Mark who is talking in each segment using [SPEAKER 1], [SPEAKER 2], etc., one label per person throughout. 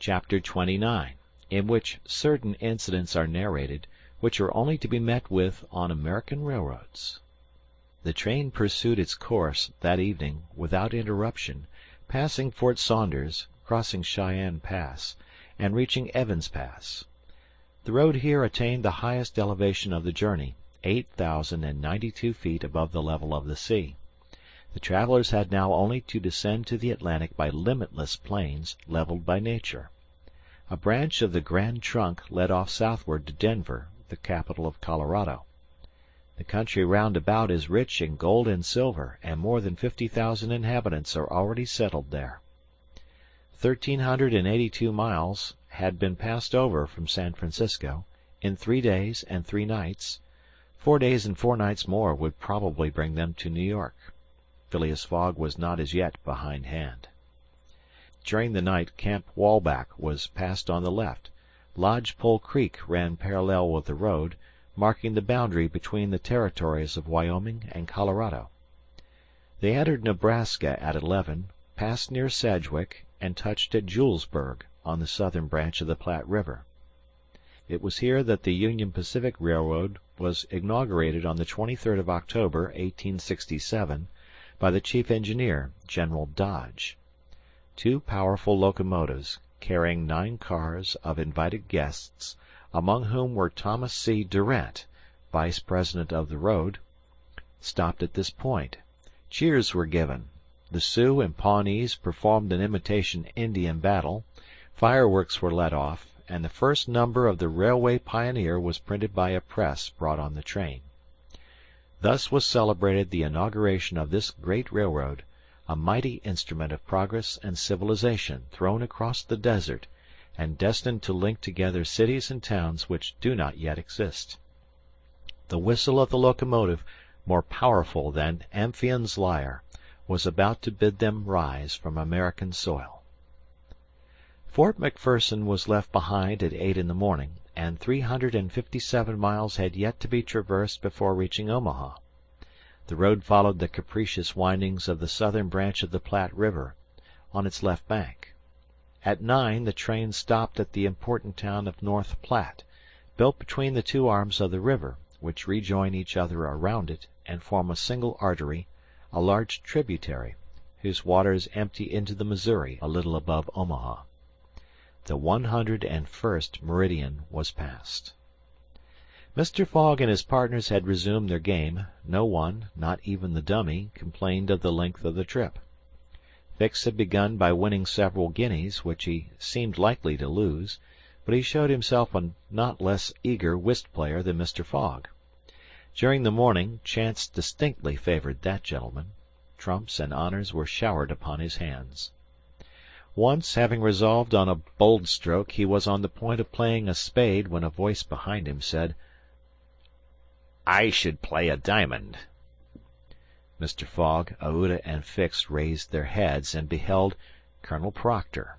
[SPEAKER 1] Chapter 29, in which certain incidents are narrated which are only to be met with on American railroads. The train pursued its course that evening without interruption, passing Fort Saunders, crossing Cheyenne Pass, and reaching Evans Pass. The road here attained the highest elevation of the journey, 8,092 feet above the level of the sea. The travelers had now only to descend to the Atlantic by limitless plains leveled by nature. A branch of the Grand Trunk led off southward to Denver, the capital of Colorado. The country round about is rich in gold and silver, and more than 50,000 inhabitants are already settled there. 1,382 miles had been passed over from San Francisco in 3 days and 3 nights. 4 days and 4 nights more would probably bring them to New York. Phileas Fogg was not as yet behindhand. During the night Camp Walbach was passed on the left. Lodge Pole Creek ran parallel with the road, marking the boundary between the territories of Wyoming and Colorado. They entered Nebraska at 11, passed near Sedgwick, and touched at Julesburg, on the southern branch of the Platte River. It was here that the Union Pacific Railroad was inaugurated on the 23rd of October, 1867, by the chief engineer, General Dodge. 2 powerful locomotives, carrying 9 cars of invited guests, among whom were Thomas C. Durant, vice president of the road, stopped at this point. Cheers were given. The Sioux and Pawnees performed an imitation Indian battle. Fireworks were let off, and the first number of the Railway Pioneer was printed by a press brought on the train. Thus was celebrated the inauguration of this great railroad, a mighty instrument of progress and civilization thrown across the desert, and destined to link together cities and towns which do not yet exist. The whistle of the locomotive, more powerful than Amphion's lyre, was about to bid them rise from American soil. Fort McPherson was left behind at 8 in the morning, and 357 miles had yet to be traversed before reaching Omaha. The road followed the capricious windings of the southern branch of the Platte River, on its left bank. At 9 the train stopped at the important town of North Platte, built between the 2 arms of the river, which rejoin each other around it and form a single artery, a large tributary, whose waters empty into the Missouri a little above Omaha. The 101st meridian was passed. Mr. Fogg and his partners had resumed their game. No one, not even the dummy, complained of the length of the trip. Fix had begun by winning several guineas, which he seemed likely to lose, but he showed himself a not less eager whist player than Mr. Fogg. During the morning chance distinctly favored that gentleman. Trumps and honors were showered upon his hands. Once, having resolved on a bold stroke, he was on the point of playing a spade when a voice behind him said, "I should play a diamond." Mr. Fogg, Aouda, and Fix raised their heads and beheld Colonel Proctor.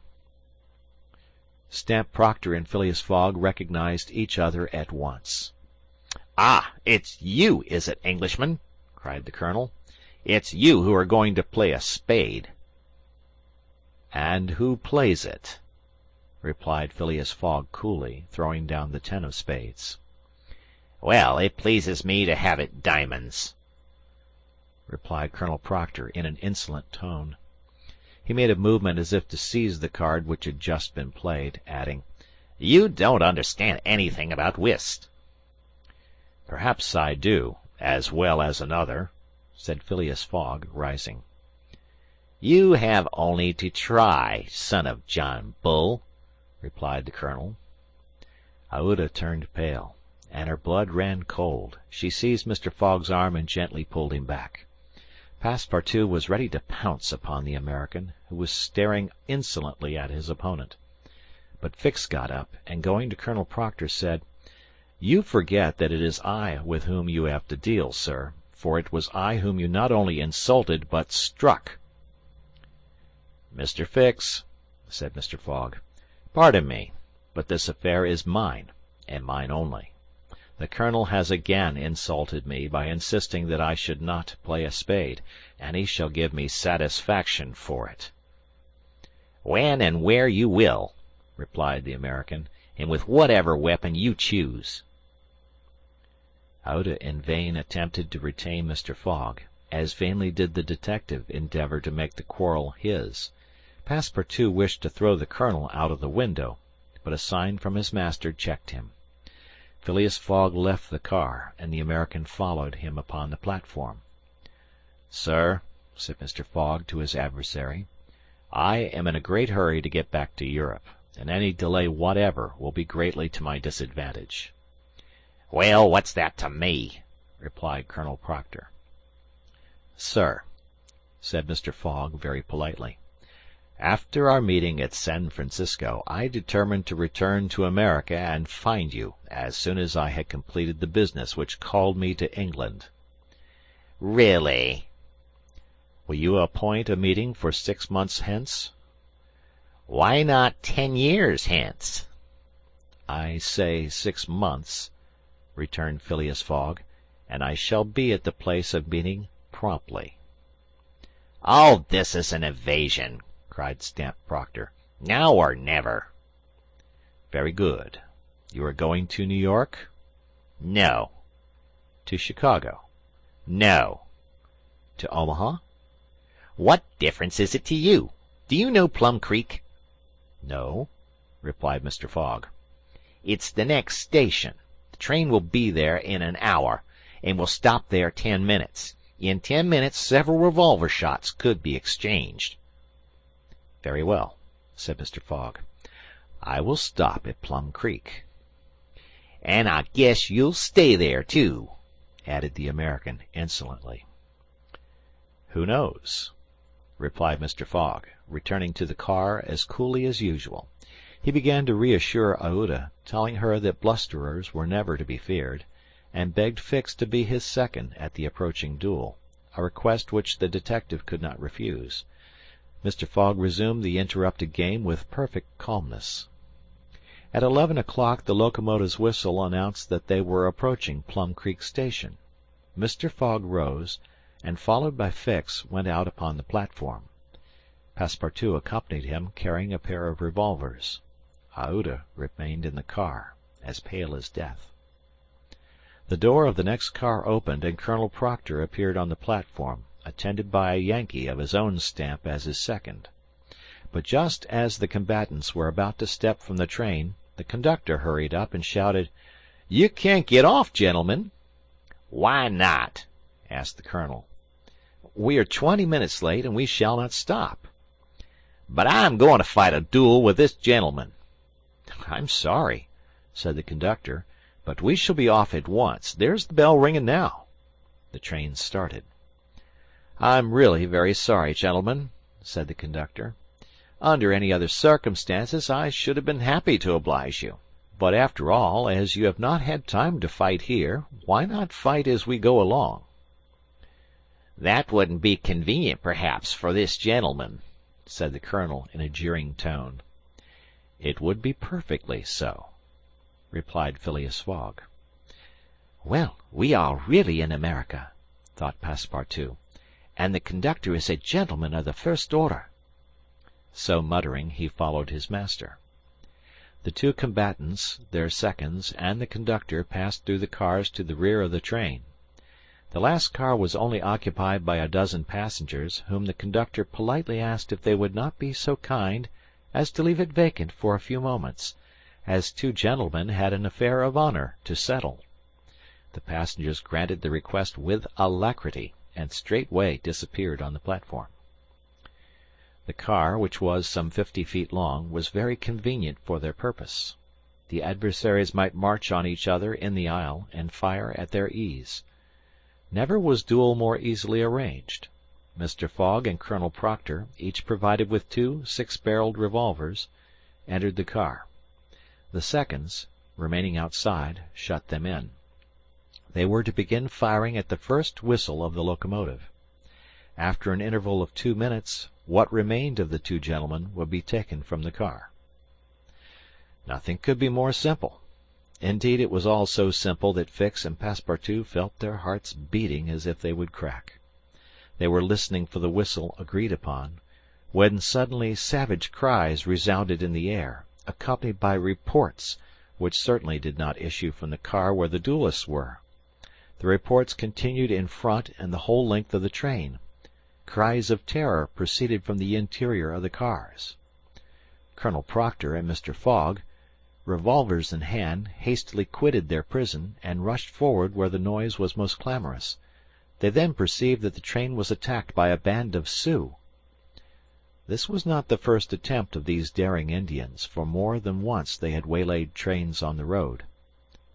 [SPEAKER 1] Stamp Proctor and Phileas Fogg recognized each other at once.
[SPEAKER 2] "Ah, it's you, is it, Englishman?" cried the colonel. "It's you who are going to play a spade."
[SPEAKER 1] "And who plays it?" replied Phileas Fogg coolly, throwing down the 10 of spades.
[SPEAKER 2] "Well, it pleases me to have it diamonds,"
[SPEAKER 1] replied Colonel Proctor in an insolent tone. He made a movement as if to seize the card which had just been played, adding,
[SPEAKER 2] "You don't understand anything about whist."
[SPEAKER 1] "Perhaps I do, as well as another," said Phileas Fogg, rising.
[SPEAKER 2] "You have only to try, son of John Bull," replied the colonel.
[SPEAKER 1] Aouda turned pale, and her blood ran cold. She seized Mr. Fogg's arm and gently pulled him back. Passepartout was ready to pounce upon the American, who was staring insolently at his opponent. But Fix got up, and going to Colonel Proctor said, "You forget that it is I with whom you have to deal, sir, for it was I whom you not only insulted but struck." "Mr. Fix," said Mr. Fogg, "pardon me, but this affair is mine, and mine only. The colonel has again insulted me by insisting that I should not play a spade, and he shall give me satisfaction for it."
[SPEAKER 2] "When and where you will," replied the American, "and with whatever weapon you choose."
[SPEAKER 1] Aouda in vain attempted to retain Mr. Fogg, as vainly did the detective endeavor to make the quarrel his. Passepartout wished to throw the colonel out of the window, but a sign from his master checked him. Phileas Fogg left the car, and the American followed him upon the platform. "Sir," said Mr. Fogg to his adversary, "I am in a great hurry to get back to Europe, and any delay whatever will be greatly to my disadvantage."
[SPEAKER 2] "Well, what's that to me?"
[SPEAKER 1] replied Colonel Proctor. "Sir," said Mr. Fogg very politely, "after our meeting at San Francisco, I determined to return to America and find you, as soon as I had completed the business which called me to England."
[SPEAKER 2] "Really?"
[SPEAKER 1] "Will you appoint a meeting for 6 months hence?"
[SPEAKER 2] "Why not 10 years hence?"
[SPEAKER 1] "I say 6 months," returned Phileas Fogg, "and I shall be at the place of meeting promptly."
[SPEAKER 2] "All this is an evasion," cried Stamp Proctor. "Now or never."
[SPEAKER 1] "Very good. You are going to New York?"
[SPEAKER 2] "No."
[SPEAKER 1] "To Chicago?"
[SPEAKER 2] "No."
[SPEAKER 1] "To Omaha?"
[SPEAKER 2] "What difference is it to you? Do you know Plum Creek?"
[SPEAKER 1] "No," replied Mr. Fogg.
[SPEAKER 2] "It's the next station. The train will be there in an hour, and will stop there 10 minutes. In 10 minutes several revolver shots could be exchanged."
[SPEAKER 1] "Very well," said Mr. Fogg. "I will stop at Plum Creek."
[SPEAKER 2] "And I guess you'll stay there, too,"
[SPEAKER 1] added the American insolently. "Who knows?" replied Mr. Fogg, returning to the car as coolly as usual. He began to reassure Aouda, telling her that blusterers were never to be feared, and begged Fix to be his second at the approaching duel, a request which the detective could not refuse. Mr. Fogg resumed the interrupted game with perfect calmness. At 11 o'clock the locomotive's whistle announced that they were approaching Plum Creek Station. Mr. Fogg rose, and followed by Fix, went out upon the platform. Passepartout accompanied him, carrying a pair of revolvers. Aouda remained in the car, as pale as death. The door of the next car opened, and Colonel Proctor appeared on the platform, attended by a Yankee of his own stamp as his second. But just as the combatants were about to step from the train, the conductor hurried up and shouted, "You can't get off, gentlemen."
[SPEAKER 2] "Why not?"
[SPEAKER 1] asked the colonel. "We are 20 minutes late, and we shall not stop."
[SPEAKER 2] "But I'm going to fight a duel with this gentleman."
[SPEAKER 1] "I'm sorry," said the conductor, "but we shall be off at once. There's the bell ringing now." The train started. "I'm really very sorry, gentlemen," said the conductor. "Under any other circumstances I should have been happy to oblige you. But after all, as you have not had time to fight here, why not fight as we go along?"
[SPEAKER 2] "That wouldn't be convenient, perhaps, for this gentleman," said the colonel in a jeering tone.
[SPEAKER 1] "It would be perfectly so," replied Phileas Fogg.
[SPEAKER 2] "Well, we are really in America," thought Passepartout, "and the conductor is a gentleman of the first order."
[SPEAKER 1] So muttering, he followed his master. The two combatants, their seconds, and the conductor passed through the cars to the rear of the train. The last car was only occupied by a dozen passengers, whom the conductor politely asked if they would not be so kind as to leave it vacant for a few moments, as two gentlemen had an affair of honor to settle. The passengers granted the request with alacrity, and straightway disappeared on the platform. The car, which was some 50 feet long, was very convenient for their purpose. The adversaries might march on each other in the aisle, and fire at their ease. Never was duel more easily arranged. Mr. Fogg and Colonel Proctor, each provided with 2 six-barreled revolvers, entered the car. The seconds, remaining outside, shut them in. They were to begin firing at the first whistle of the locomotive. After an interval of 2 minutes, what remained of the two gentlemen would be taken from the car. Nothing could be more simple. Indeed, it was all so simple that Fix and Passepartout felt their hearts beating as if they would crack. They were listening for the whistle agreed upon, when suddenly savage cries resounded in the air, accompanied by reports, which certainly did not issue from the car where the duelists were. The reports continued in front and the whole length of the train. Cries of terror proceeded from the interior of the cars. Colonel Proctor and Mr. Fogg, revolvers in hand, hastily quitted their prison, and rushed forward where the noise was most clamorous. They then perceived that the train was attacked by a band of Sioux. This was not the first attempt of these daring Indians, for more than once they had waylaid trains on the road.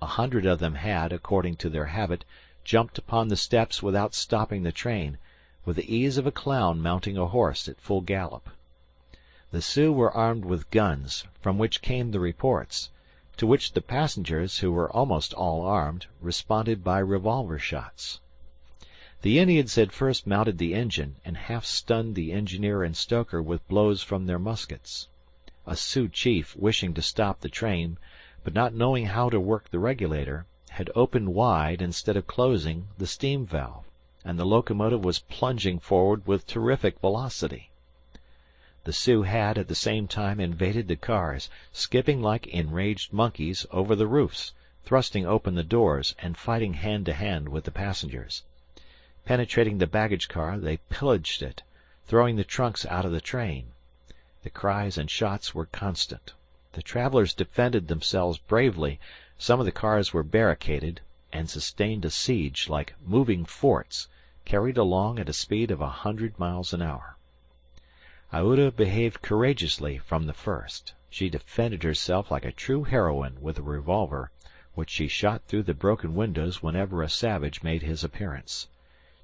[SPEAKER 1] 100 of them had, according to their habit, jumped upon the steps without stopping the train, with the ease of a clown mounting a horse at full gallop. The Sioux were armed with guns, from which came the reports, to which the passengers, who were almost all armed, responded by revolver shots. The Indians had first mounted the engine, and half stunned the engineer and stoker with blows from their muskets. A Sioux chief, wishing to stop the train, but not knowing how to work the regulator, had opened wide, instead of closing, the steam valve, and the locomotive was plunging forward with terrific velocity. The Sioux had at the same time invaded the cars, skipping like enraged monkeys over the roofs, thrusting open the doors, and fighting hand to hand with the passengers. Penetrating the baggage car, they pillaged it, throwing the trunks out of the train. The cries and shots were constant. The travelers defended themselves bravely. Some of the cars were barricaded, and sustained a siege like moving forts, carried along at a speed of 100 miles an hour. Aouda behaved courageously from the first. She defended herself like a true heroine with a revolver, which she shot through the broken windows whenever a savage made his appearance.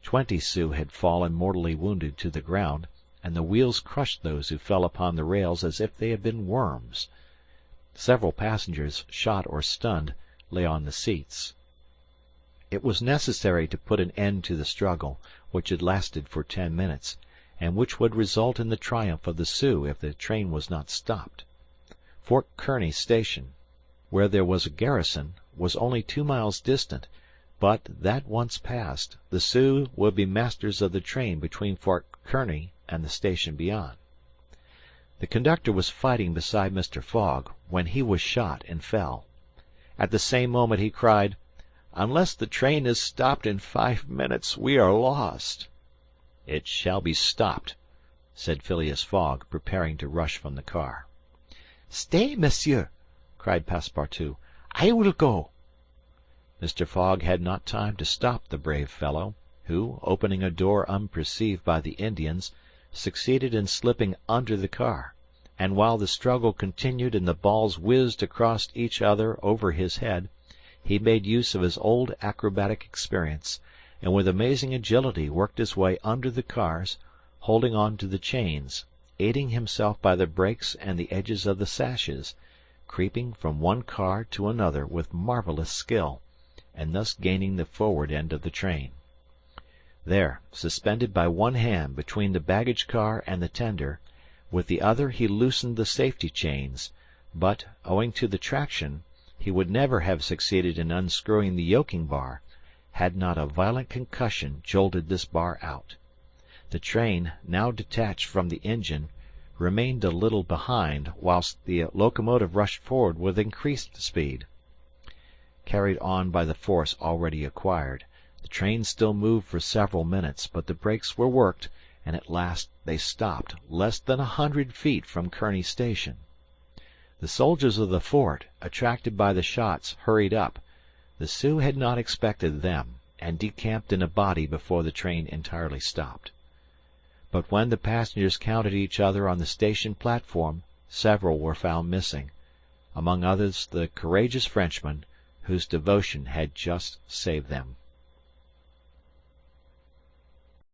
[SPEAKER 1] 20 Sioux had fallen mortally wounded to the ground, and the wheels crushed those who fell upon the rails as if they had been worms. Several passengers, shot or stunned, lay on the seats. It was necessary to put an end to the struggle, which had lasted for 10 minutes, and which would result in the triumph of the Sioux if the train was not stopped. Fort Kearny station, where there was a garrison, was only 2 miles distant, but, that once passed, the Sioux would be masters of the train between Fort Kearny and the station beyond. The conductor was fighting beside Mr. Fogg, when he was shot and fell. At the same moment he cried, "Unless the train is stopped in 5 minutes, we are lost." "It shall be stopped," said Phileas Fogg, preparing to rush from the car.
[SPEAKER 3] "Stay, monsieur," cried Passepartout. "I will go."
[SPEAKER 1] Mr. Fogg had not time to stop the brave fellow, who, opening a door unperceived by the Indians, succeeded in slipping under the car, and while the struggle continued and the balls whizzed across each other over his head, he made use of his old acrobatic experience, and with amazing agility worked his way under the cars, holding on to the chains, aiding himself by the brakes and the edges of the sashes, creeping from one car to another with marvelous skill, and thus gaining the forward end of the train. There, suspended by one hand between the baggage car and the tender, with the other he loosened the safety chains, but, owing to the traction, he would never have succeeded in unscrewing the yoking bar, had not a violent concussion jolted this bar out. The train, now detached from the engine, remained a little behind, whilst the locomotive rushed forward with increased speed. Carried on by the force already acquired, the train still moved for several minutes, but the brakes were worked, and at last they stopped, less than 100 feet from Kearny station. The soldiers of the fort, attracted by the shots, hurried up. The Sioux had not expected them, and decamped in a body before the train entirely stopped. But when the passengers counted each other on the station platform, several were found missing, among others the courageous Frenchman, whose devotion had just saved them.